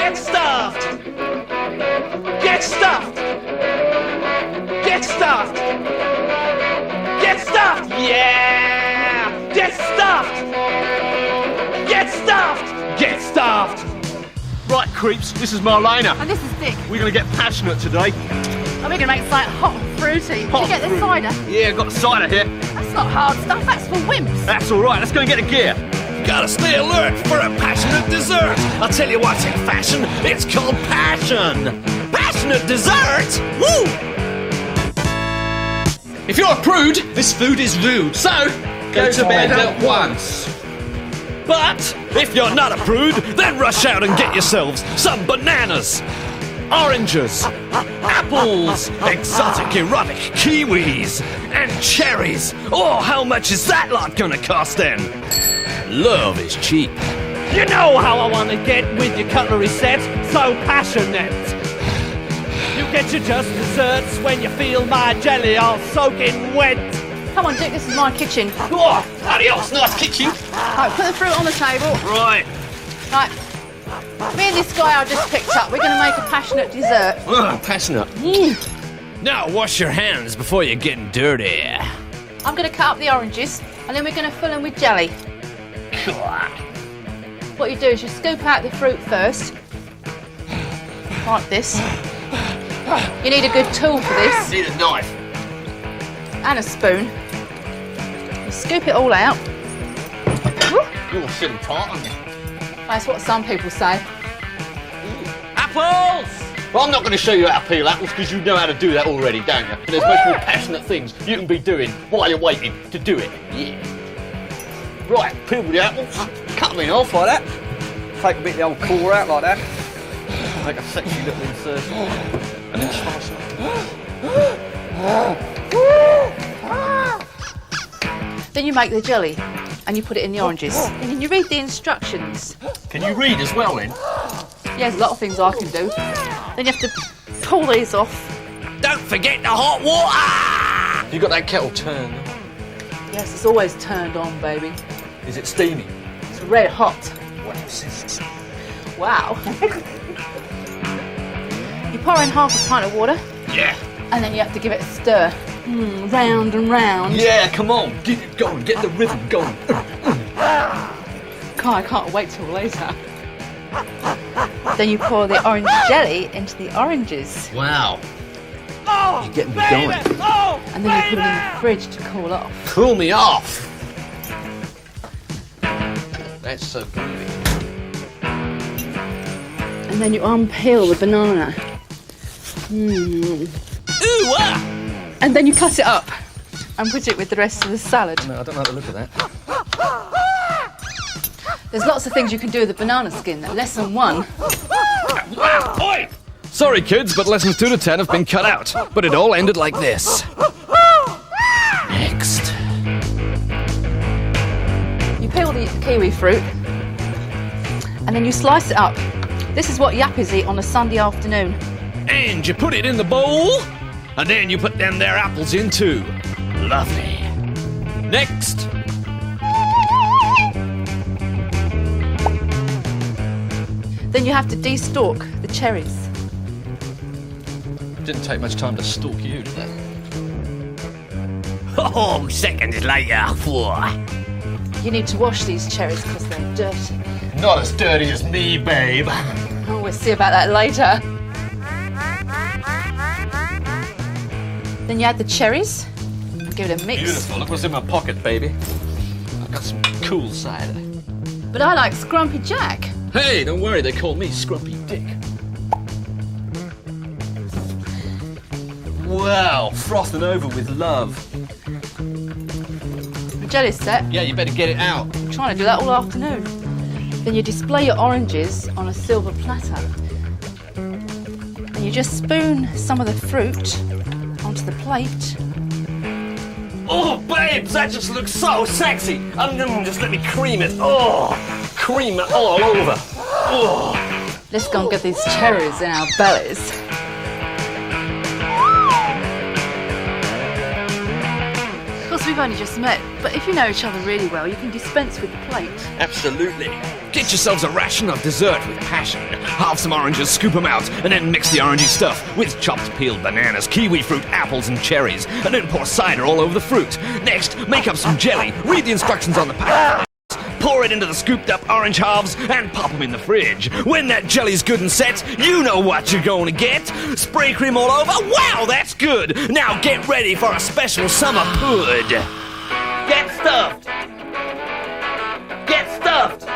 Get stuffed! Get stuffed! Get stuffed! Get stuffed! Yeah! Get stuffed! Get stuffed! Get stuffed! Right, creeps, this is Marlena. And this is Dick. We're going to get passionate today. And we're going to make something hot and fruity. Did you get the cider? Yeah, got the cider here. That's not hard stuff, that's for wimps. That's all right, let's go and get a gear. Gotta stay alert for a passionate dessert. I'll tell you what's in fashion. It's called passion. Passionate dessert? Woo! If you're a prude, this food is rude. So, go to bed at once. But if you're not a prude, then rush out and get yourselves some bananas, oranges, apples, exotic erotic kiwis, and cherries. Oh, how much is that lot gonna cost then? Love is cheap. You know how I want to get with your cutlery set, so passionate. You get your just desserts when you feel my jelly all soaking wet. Come on, Dick, this is my kitchen. Oh, adios, nice kitchen. Right, put the fruit on the table. Right. Right. Me and this guy I just picked up, we're going to make a passionate dessert. Passionate. Now wash your hands before you get dirty. I'm going to cut up the oranges, and then we're going to fill them with jelly. What you do is you scoop out the fruit first, like this. You need a good tool for this. Need a knife. And a spoon. You scoop it all out. You're sitting tight on you. That's what some people say. Apples! Well, I'm not going to show you how to peel apples because you know how to do that already, don't you? And there's much more passionate things you can be doing while you're waiting to do it. Yeah. Right, peel the apples. Cut them in half like that. Take a bit of the old core out like that. Make a sexy little insertion. And then slice it. Then you make the jelly and you put it in the oranges. And then you read the instructions. Can you read as well then? Yeah, there's a lot of things I can do. Then you have to pull these off. Don't forget the hot water! You got that kettle turned. Yes, it's always turned on, baby. Is it steamy? It's red hot. Wow. You pour in half a pint of water. Yeah. And then you have to give it a stir. Round and round. Yeah, come on. Get it going. Get the rhythm going. God, I can't wait till later. Then you pour the orange jelly into the oranges. Wow. You're getting me going. And then you put them in the fridge to cool off. Cool me off. That's so groovy. And then you unpeel the banana. Ooh, And then you cut it up and put it with the rest of the salad. No, I don't like the look of that. There's lots of things you can do with the banana skin. Lesson 1. Oi! Sorry, kids, but lessons 2 to 10 have been cut out. But it all ended like this. Next. You peel the kiwi fruit and then you slice it up. This is what yappies eat on a Sunday afternoon. And you put it in the bowl, and then you put them there apples in too. Lovely. Next. Then you have to de-stalk the cherries. Didn't take much time to stalk you, did it? Oh, seconds later. You need to wash these cherries because they're dirty. Not as dirty as me, babe. Oh, we'll see about that later. Then you add the cherries, give it a mix. Beautiful. Look what's in my pocket, baby. I've got some cool cider. But I like Scrumpy Jack. Hey, don't worry. They call me Scrumpy Dick. Wow, frothing over with love. The jelly's set. Yeah, you better get it out. I'm trying to do that all afternoon. Then you display your oranges on a silver platter. And you just spoon some of the fruit onto the plate. Oh, babes, that just looks so sexy. Just let me cream it. Oh, cream it all over. Oh. Let's go and get these cherries in our bellies. Of course, we we've only just met, but if you know each other really well, you can dispense with the plate. Absolutely. Get yourselves a ration of dessert with passion. Halve some oranges, scoop them out, and then mix the orangey stuff with chopped peeled bananas, kiwi fruit, apples, and cherries, and then pour cider all over the fruit. Next, make up some jelly, read the instructions on the pack. Pour it into the scooped up orange halves and pop them in the fridge. When that jelly's good and set, you know what you're going to get. Spray cream all over. Wow, that's good. Now get ready for a special summer pud. Get stuffed! Get stuffed!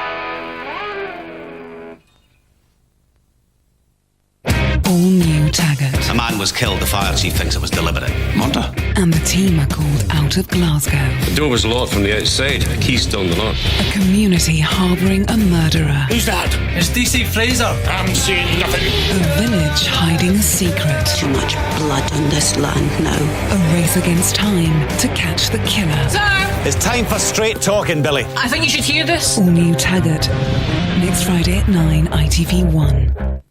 All new Taggart. A man was killed. The fire chief thinks it was deliberate. Murder? And the team are called out of Glasgow. The door was locked from the outside. The key's still in the lock. A community harbouring a murderer. Who's that? It's DC Fraser. I'm seeing nothing. A village hiding a secret. Too much blood on this land now. A race against time to catch the killer. It's time for straight talking, Billy. I think you should hear this. All new Taggart. Next Friday at 9, ITV1.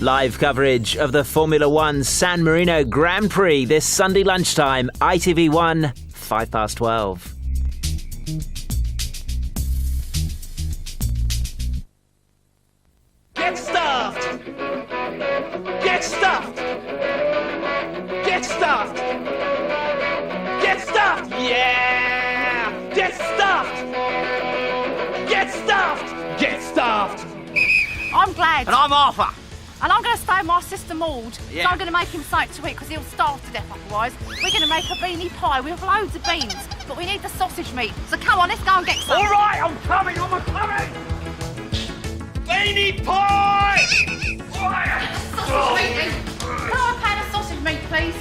Live coverage of the Formula One San Marino Grand Prix this Sunday lunchtime, ITV1, 12:05. Get stuffed! Get stuffed! Get stuffed! Get stuffed! Yeah! Get stuffed! Get stuffed! Get stuffed! I'm glad. And I'm Arthur. And I'm going to stay with my sister Maud. Yeah. So I'm going to make him something to eat because he'll starve to death otherwise. We're going to make a beanie pie with loads of beans, but we need the sausage meat. So come on, let's go and get some. All right, I'm coming. Beanie pie! Sausage meat, then. Can I have a pan of sausage meat, please?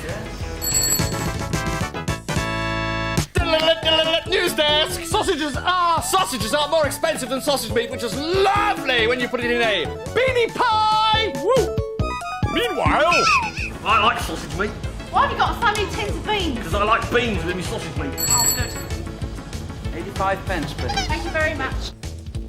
News desk! Sausages are more expensive than sausage meat, which is lovely when you put it in a beanie pie! Woo! Meanwhile, I like sausage meat Why have you got so many tins of beans? because I like beans with my sausage meat. Oh, good. 85 pence, please. Thank you very much.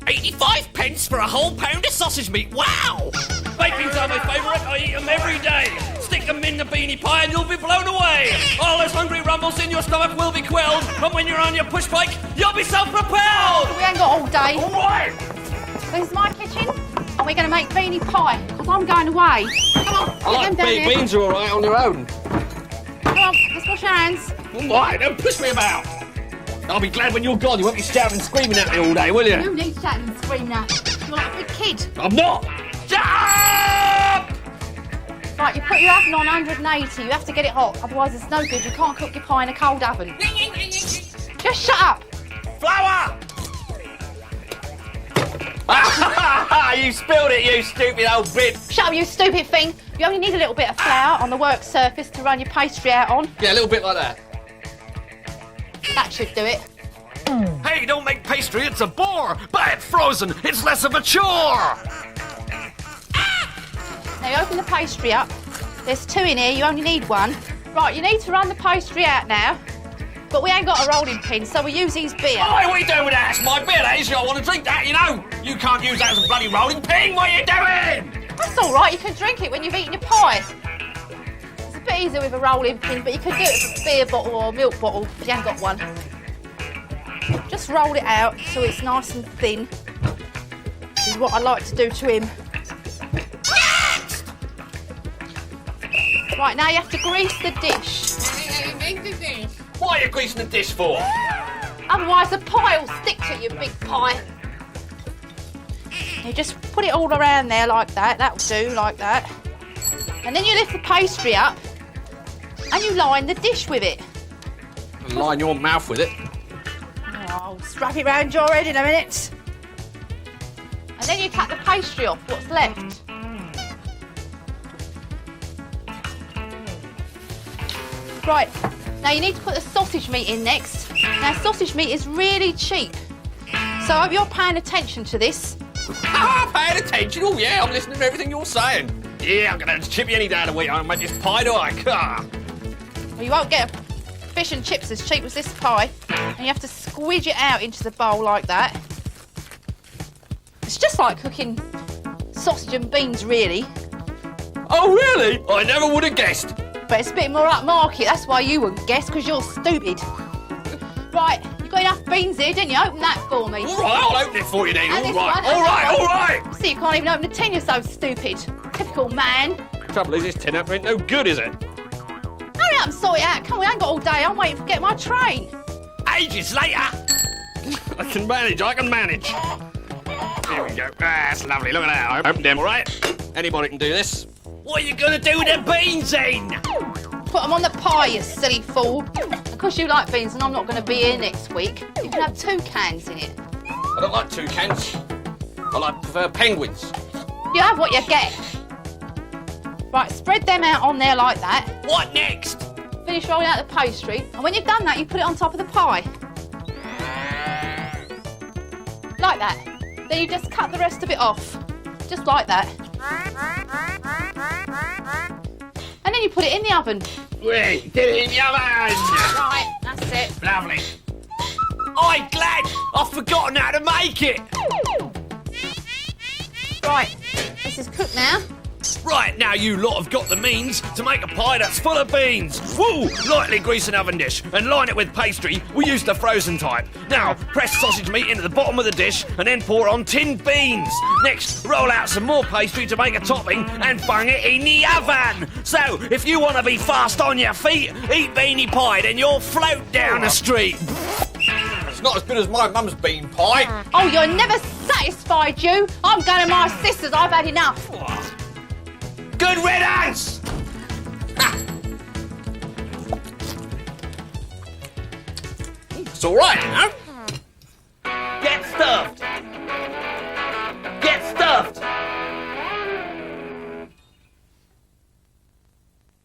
85 pence for a whole pound of sausage meat. Wow! Baked beans are my favourite. I eat them every day. Stick them in the beanie pie and you'll be blown away. All those hungry rumbles in your stomach will be quelled. And when you're on your push bike, you'll be self-propelled. We ain't got all day. All right! This is my kitchen, and we're going to make beanie pie because I'm going away. Come on, I like baked beans are all right on their own. Come on, let's wash our hands. All right, don't push me about. I'll be glad when you're gone. You won't be shouting and screaming at me all day, will you? Who needs shouting and screaming at? You're like a big kid. I'm not. Shut up! Right, you put your oven on 180. You have to get it hot, otherwise it's no good. You can't cook your pie in a cold oven. Just shut up. Flour! You spilled it, you stupid old bitch. Shut up, you stupid thing. You only need a little bit of flour on the work surface to run your pastry out on. Yeah, a little bit like that. That should do it. Hey, don't make pastry. It's a bore. Buy it frozen. It's less of a chore. Now you open the pastry up. There's 2 in here, you only need 1. Right, you need to run the pastry out now. But we ain't got a rolling pin, so we use these beer. Oi, what are you doing with that? It's my beer, that is. I want to drink that, you know. You can't use that as a bloody rolling pin. What are you doing? That's all right, you can drink it when you've eaten your pie. It's a bit easier with a rolling pin, but you could do it with a beer bottle or a milk bottle if you haven't got one. Just roll it out so it's nice and thin. This is what I like to do to him. Right, now you have to grease the dish. What are you greasing the dish for? Otherwise the pie will stick to you, big pie. You just put it all around there like that. That'll do, like that. And then you lift the pastry up and you line the dish with it. Line your mouth with it. Oh, I'll strap it round your head in a minute. And then you cut the pastry off, what's left. Right, now you need to put the sausage meat in next. Now sausage meat is really cheap. So I hope you're paying attention to this. Paying attention? Oh yeah, I'm listening to everything you're saying. Yeah, I'm gonna chip you any day of the week. I'm gonna make this pie, do I? Well, you won't get a fish and chips as cheap as this pie. And you have to squidge it out into the bowl like that. It's just like cooking sausage and beans, really. Oh really? I never would have guessed. But it's a bit more upmarket, that's why you wouldn't guess, because you're stupid. Right, you got enough beans here, didn't you? Open that for me. All right, I'll open it for you then. And All this right, one, all right, all right. See, you can't even open the tin, you're so stupid. Typical man. Trouble is, this tin opener ain't no good, is it? Hurry up and sort it out. Come on, we ain't got all day. I'm waiting to get my train. Ages later. I can manage. Here we go. That's lovely. Look at that. I opened them, all right? Anybody can do this. What are you going to do with the beans, then? Put them on the pie, you silly fool. Of course you like beans and I'm not going to be here next week. You can have 2 cans in it. I don't like toucans. I prefer penguins. You have what you get. Right, spread them out on there like that. What next? Finish rolling out the pastry. And when you've done that, you put it on top of the pie. Like that. Then you just cut the rest of it off. Just like that. And then you put it in the oven. Wait, get it in the oven. Right, that's it. Lovely. I'm glad I've forgotten how to make it. Right, this is cooked now. Right, now you lot have got the means to make a pie that's full of beans. Woo! Lightly grease an oven dish and line it with pastry. We use the frozen type. Now, press sausage meat into the bottom of the dish and then pour on tinned beans. Next, roll out some more pastry to make a topping and bung it in the oven. So, if you want to be fast on your feet, eat beanie pie, then you'll float down the street. It's not as good as my mum's bean pie. Oh, you're never satisfied, you. I'm going to my sister's. I've had enough. Good riddance! It's all right, you know.